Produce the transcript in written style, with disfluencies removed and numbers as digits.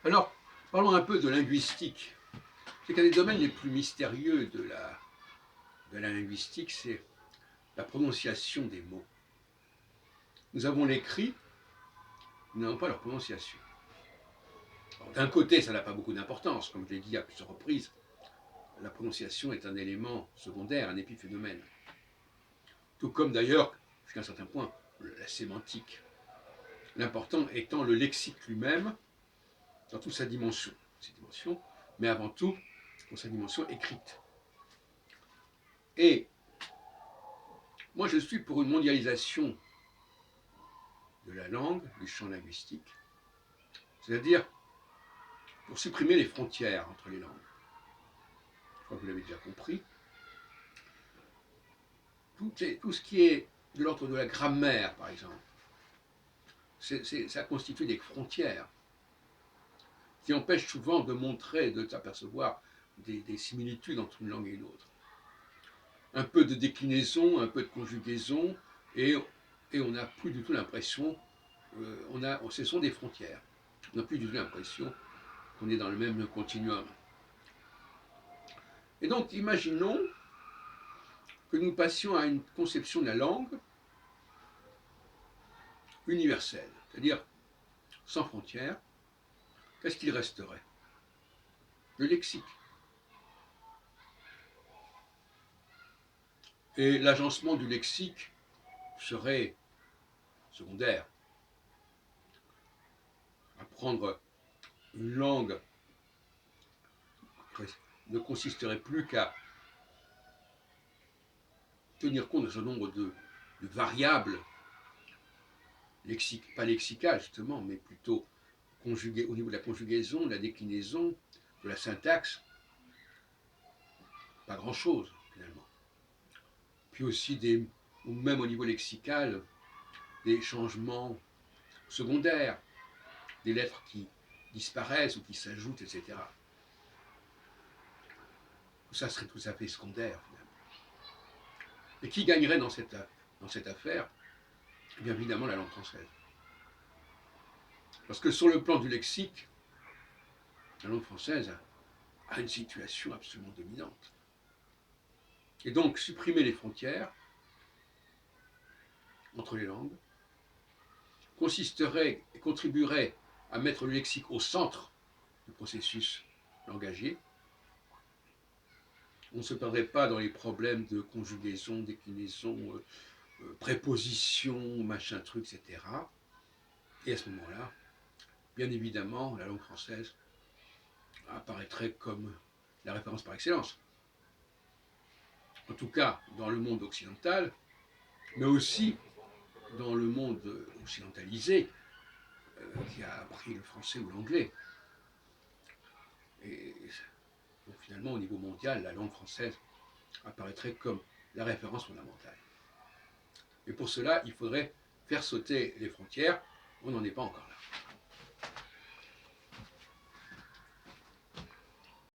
Alors, parlons un peu de linguistique. C'est qu'un des domaines les plus mystérieux de la linguistique, c'est la prononciation des mots. Nous avons l'écrit, nous n'avons pas leur prononciation. D'un côté, ça n'a pas beaucoup d'importance, comme je l'ai dit à plusieurs reprises. La prononciation est un élément secondaire, un épiphénomène. Tout comme d'ailleurs, jusqu'à un certain point, la sémantique. L'important étant le lexique lui-même, dans toute sa dimension, mais avant tout, dans sa dimension écrite. Et moi, je suis pour une mondialisation de la langue, du champ linguistique, c'est-à-dire pour supprimer les frontières entre les langues. Je crois que vous l'avez déjà compris. Tout ce qui est de l'ordre de la grammaire, par exemple, ça constitue des frontières qui empêchent souvent de montrer, de s'apercevoir des similitudes entre une langue et une autre. Un peu de déclinaison, un peu de conjugaison, et on n'a plus du tout l'impression, ce sont des frontières. On n'a plus du tout l'impression qu'on est dans le même continuum. Et donc, imaginons que nous passions à une conception de la langue universelle, c'est-à-dire sans frontières. Qu'est-ce qu'il resterait? Le lexique. Et l'agencement du lexique serait secondaire. Apprendre une langue ne consisterait plus qu'à tenir compte d'un certain nombre de variables pas lexicales justement, mais plutôt au niveau de la conjugaison, de la déclinaison, de la syntaxe, pas grand-chose finalement. Puis aussi, même au niveau lexical, des changements secondaires, des lettres qui disparaissent ou qui s'ajoutent, etc. Tout ça serait tout à fait secondaire finalement. Et qui gagnerait dans cette affaire? Eh bien évidemment la langue française. Parce que sur le plan du lexique, la langue française a une situation absolument dominante. Et donc supprimer les frontières entre les langues consisterait et contribuerait à mettre le lexique au centre du processus langagier. On ne se perdrait pas dans les problèmes de conjugaison, déclinaison, préposition, machin truc, etc. Et à ce moment-là, bien évidemment, la langue française apparaîtrait comme la référence par excellence. En tout cas, dans le monde occidental, mais aussi dans le monde occidentalisé, qui a appris le français ou l'anglais. Et donc finalement, au niveau mondial, la langue française apparaîtrait comme la référence fondamentale. Et pour cela, il faudrait faire sauter les frontières. On n'en est pas encore là.